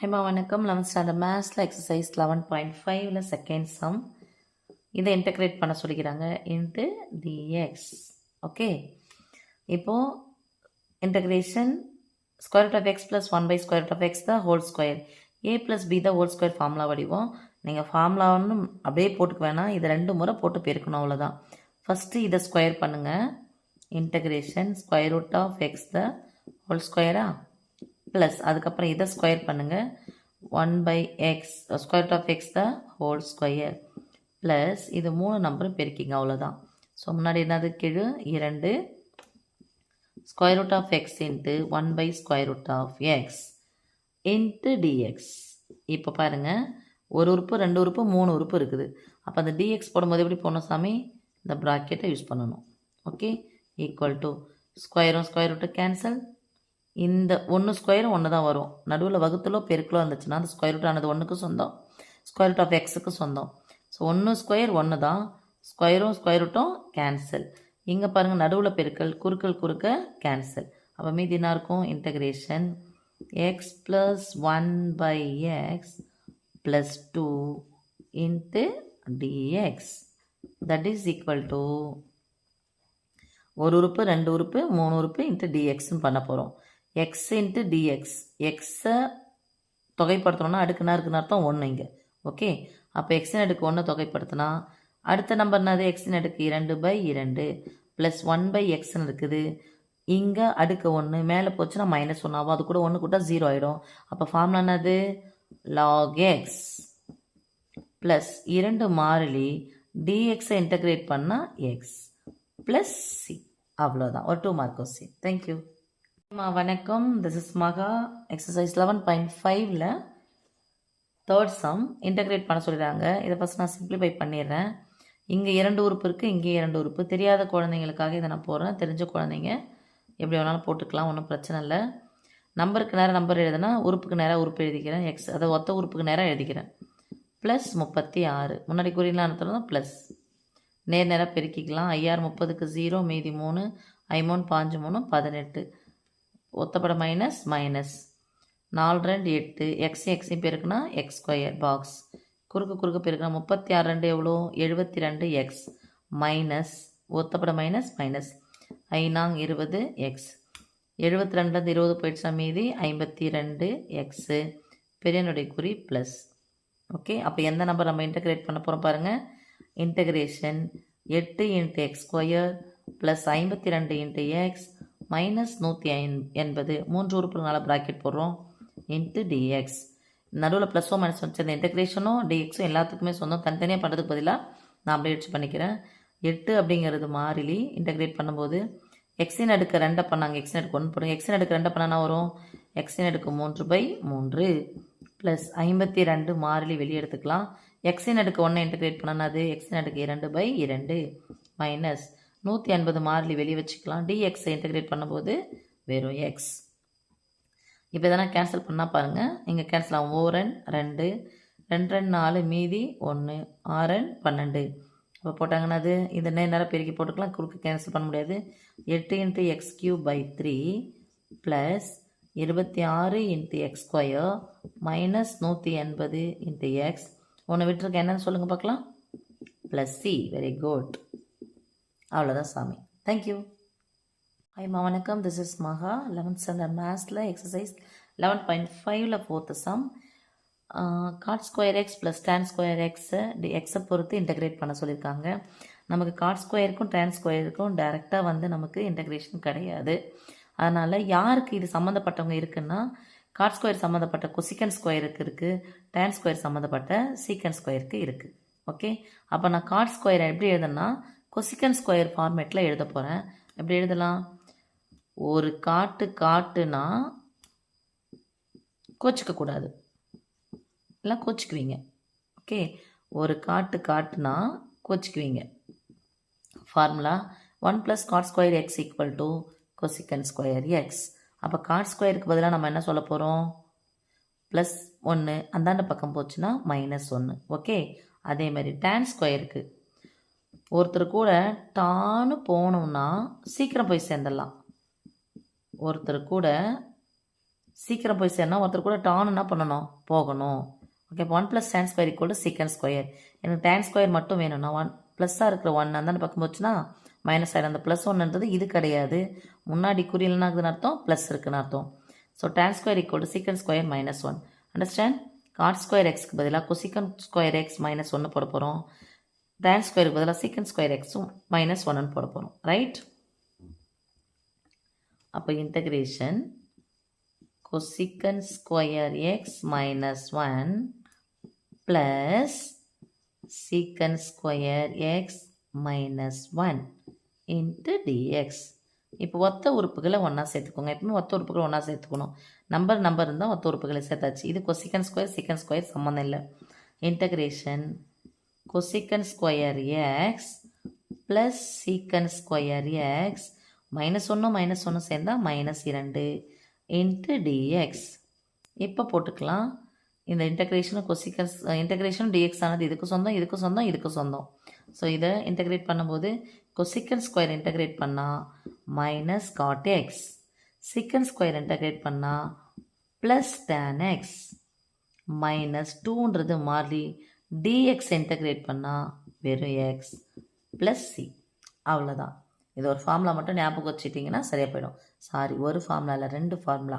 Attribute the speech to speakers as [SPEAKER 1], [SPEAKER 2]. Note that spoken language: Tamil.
[SPEAKER 1] ஹைமா வணக்கம். 11th ஸ்டாண்டர்ட் மேத்ஸில் எக்ஸசைஸ் 11.5ல் செகண்ட் சம். இதை இன்டெகிரேட் பண்ண சொல்லிக்கிறாங்க இன்ட்டு dx. ஓகே, இப்போது integration square root of X plus 1/square root of x the whole square a plus b the whole square formula வடிவம். நீங்கள் ஃபார்முலான்னு அப்படியே போட்டுக்க வேணாம், இது 2 முறை போட்டு பெருக்கணும், அவ்வளோதான். ஃபஸ்ட்டு இதை ஸ்கொயர் பண்ணுங்கள். Integration square root of X the whole ஸ்கொயரா ப்ளஸ் அதுக்கப்புறம் இதை ஸ்கொயர் பண்ணுங்கள். 1/x square root of X the whole square plus இது 3 நம்பரும் பெருக்கிங்க, அவ்வளோதான். ஸோ முன்னாடி என்னது கீழே 2 square root of x into 1/square root of x into dx. இப்போ பாருங்கள், ஒரு உறுப்பு 2 உறுப்பு 3 உறுப்பு இருக்குது. அப்போ அந்த dx போடும்போது எப்படி போடணும் சாமி? இந்த ப்ராக்கெட்டை யூஸ் பண்ணணும். ஓகே, ஈக்குவல் டு ஸ்கொயரும் ஸ்கொயர் ரூட்டு கேன்சல். இந்த 1 ஸ்கொயரும் 1 தான் வரும். நடுவில் வகுத்தலோ பெருக்கலோ இருந்துச்சுன்னா அந்த ஸ்கொயர் ரூட் ஆனது 1க்கு சொந்தம், ஸ்கொயர் ரூட் ஆஃப் எக்ஸுக்கு சொந்தம். ஸோ 1 ஸ்கொயர் 1 தான், ஸ்கொயரும் ஸ்கொயர் ரூட்டும் கேன்சல். இங்கே பாருங்கள், நடுவில் பெருக்கல், குறுக்கல் குறுக்க கேன்சல். அப்போ மீதி என்ன இருக்கும்? Integration X plus 1/x plus 2 into dx that is equal to ஒரு உறுப்பு 2 உறுப்பு 3 உறுப்பு இன்ட்டு டிஎக்ஸ்ன்னு பண்ண போகிறோம். எக்ஸ் இன்ட்டு டிஎக்ஸ், எக்ஸை தொகைப்படுத்தணும்னா அடுக்குனா இருக்குன்னு அர்த்தம் 1 இங்கே. ஓகே, அப்போ எக்ஸின் அடுக்கு 1 தொகைப்படுத்தினா அடுத்த நம்பர் என்னது? எக்ஸின் அடுக்கு 2/2 ப்ளஸ் 1/xன்னு இருக்குது. இங்கே அடுக்கு 1 மேலே போச்சுன்னா -1 ஆகும், அது கூட 1 கூட்டா 0 ஆகிடும். அப்போ ஃபார்முலா என்னது? log x ப்ளஸ் 2 மாறிலி dxஐ இன்டகிரேட் பண்ணால் எக்ஸ் ப்ளஸ் சி. அவ்வளோதான், ஒரு 2 மார்க் கொஸ்டின். தேங்க்யூ. வணக்கம், திஸ் இஸ் மகா. எக்ஸசைஸ் 11.5ல் தேர்ட் சம் இன்டகிரேட் பண்ண சொல்லிடுறாங்க. இதை ஃபஸ்ட் நான் சிம்பிளிஃபை பண்ணிடுறேன். இங்கே 2 உறுப்பு இருக்குது, இங்கே 2 உறுப்பு. தெரியாத குழந்தைங்களுக்காக இதை நான் போடுறேன். தெரிஞ்ச குழந்தைங்க எப்படி வேணாலும் போட்டுக்கலாம், ஒன்றும் பிரச்சனை இல்லை. நம்பருக்கு நேரம் நம்பர் எழுதுனா உறுப்புக்கு நேரம் உறுப்பு எழுதிக்கிறேன். எக்ஸ் அதை ஒத்த உறுப்புக்கு நேரம் எழுதிக்கிறேன். ப்ளஸ் 36 முன்னாடி குறியெலாம் அனுப்புறது ப்ளஸ் நேராக பெருக்கிக்கலாம். 5 30க்கு 0, மீதி 3, 5 5 3 18. ஒத்தப்பட மைனஸ் மைனஸ் 4 2 8. எக்ஸையும் பெருக்குனா எக்ஸ் ஸ்கொயர் பாக்ஸ். குறுக்கு பெருக்குனா 36 2 எவ்வளோ? 72 எக்ஸ் மைனஸ் ஒத்தப்பட மைனஸ் மைனஸ் 5 20 எக்ஸ். 72 20 போயிடுச்சா, மீதி 52 எக்ஸு. பெரியனுடைய குறி ப்ளஸ். ஓகே, அப்போ எந்த நம்பர் நம்ம இன்டகிரேட் பண்ண போகிறோம் பாருங்கள். Integration 8 into X square plus 52 into X minus 180. 3 உறுப்புனால ப்ராக்கெட் போடுறோம் இன்ட்டு டிஎக்ஸ். நடுவில் ப்ளஸோ மைனஸ் வச்சு அந்த இன்டகிரேஷனும் டிஎக்ஸும் எல்லாத்துக்குமே சொந்தம். தனித்தனியாக பண்ணுறதுக்கு பதிலாக நான் அப்படியே வச்சு பண்ணிக்கிறேன். 8 அப்படிங்கிறது மாறிலி. இன்டகிரேட் பண்ணும்போது எக்ஸின் அடுக்கு 2 பண்ணாங்க, எக்ஸின் அடுக்கு 1 போடுங்க. எக்ஸின் அடுக்கு 2 பண்ணால் வரும் எக்ஸின் அடுக்கு 3/3 ப்ளஸ் 52 மாறிலி வெளியே எடுத்துக்கலாம். எக்ஸின் அடுக்கு 1 இன்டகிரேட் பண்ணால் அது எக்ஸின் அடுக்கு 2/2 மைனஸ் 180 மாறிலி வெளியே வச்சுக்கலாம். டிஎக்ஸை இன்டகிரேட் பண்ணும்போது வெறும் எக்ஸ். இப்போ இதெல்லாம் கேன்சல் பண்ணால் பாருங்கள், இங்கே கேன்சல் ஆகும். 4n 2 2 2 4 மீதி 1 6n 12. அப்போ போட்டாங்கன்னா அது இந்த நேரம் பெருக்கி போட்டுக்கலாம், குறுக்கு கேன்சல் பண்ண முடியாது. 8 into X cube by 3 plus 26 into X square minus 180 into X. ஒன்று விட்டுருக்கு, என்னன்னு சொல்லுங்கள் பார்க்கலாம். Plus C. Very good. அவ்வளோதான் சாமி. தேங்க்யூ. ஹைமா வணக்கம், this is Maha. 11th standard மேத்ஸில் எக்ஸசைஸ் 11.5ல் fourth sum. Cot square X plus tan square எக்ஸை பொறுத்து இன்டகிரேட் பண்ண சொல்லியிருக்காங்க. நமக்கு காட் ஸ்கொயருக்கும் டேன் ஸ்கொயருக்கும் டைரெக்டாக நமக்கு இன்டகிரேஷன் கிடையாது. அதனால் யாருக்கு இது சம்மந்தப்பட்டவங்க இருக்குன்னா, காட் ஸ்கொயர் சம்மந்தப்பட்ட கொசிகன் ஸ்கொயருக்கு இருக்குது, டேன் ஸ்கொயர் சம்மந்தப்பட்ட சீக்கன் ஸ்கொயருக்கு இருக்குது. ஓகே, அப்போ நான் காட் ஸ்கொயரை எப்படி எழுதுனா கொசிகன் ஸ்கொயர் ஃபார்மேட்டில் எழுத போகிறேன். எப்படி எழுதலாம்? ஒரு காட்டுனா கோச்சிக்கக்கூடாது, இல்லை கோச்சிக்குவீங்க. ஓகே, ஒரு காட்டுனா கோச்சிக்குவீங்க. Formula 1 + cot square X equal to cosecant square X. அப்போ காட் ஸ்கொயருக்கு பதிலாக நம்ம என்ன சொல்ல போகிறோம்? +1 அந்தாண்ட பக்கம் போச்சுன்னா -1. ஓகே, அதே மாதிரி டேன் ஸ்கொயருக்கு ஒருத்தர் கூட டான்னு போகணுன்னா சீக்கிரம் போய் சேர்ந்துடலாம். ஒருத்தர் கூட சீக்கிரம் போய் சேரணும் ஒருத்தர் கூட டான் என்ன பண்ணணும் போகணும். Okay, 1 + tan square = secant square. எனக்கு tan ஸ்கொயர் மட்டும் வேணும்னா 1 ப்ளஸ்ஸாக இருக்கிற 1 அந்தாண்ட பக்கம் போச்சுன்னா மைனஸ் ஆகிடும். அந்த +1ன்றது இது கிடையாது, முன்னாடி குறியில் என்ன ஆகுதுன்னு அர்த்தம் ப்ளஸ் இருக்குன்னு அர்த்தம். So tan square = secant square -1. Understand? Cot square எக்ஸ்க்கு பதிலாக கொசிகன் ஸ்கொயர் எக்ஸ் -1 போட போகிறோம். tan ஸ்கொயருக்கு பதிலாக secant ஸ்கொயர் எக்ஸும் -1 போட போகிறோம். ரைட்? அப்போ integration cosecant square x -1 plus secant square x -1 into dx. இப்போ ஒத்த உறுப்புகளை ஒன்றா சேர்த்துக்கோங்க. எப்பவுமே ஒத்த உறுப்புகளை ஒன்றா சேர்த்துக்கணும். நம்பர் இருந்தால் ஒத்த உறுப்புகளை சேர்த்தாச்சு. இது cosecant ஸ்கொயர் secant ஸ்கொயர் சம்மந்தம் இல்லை. Integration cosecant square X plus secant square X -1 சேர்ந்தால் -2 into dx. இப்போ போட்டுக்கலாம். இந்த இன்டகிரேஷன் dx ஆனது இதுக்கு சொந்தம், இதுக்கு சொந்தம், இதுக்கு சொந்தம். ஸோ இதை இன்டகிரேட் பண்ணும்போது கொசிகன் ஸ்கொயர் இன்டகிரேட் பண்ணால் மைனஸ் காட் எக்ஸ், சீக்கன் ஸ்கொயர் இன்டகிரேட் பண்ணால் ப்ளஸ் டேன் எக்ஸ், -2ன்றது மாறி dx இன்டகிரேட் பண்ணால் வெறும் எக்ஸ் ப்ளஸ் சி. அவ்வளோதான். இது ஒரு ஃபார்முலா மட்டும் ஞாபகம் வச்சுட்டிங்கன்னா சரியாக போயிடும். சாரி, ஒரு ஃபார்முலா இல்லை, 2 ஃபார்முலா.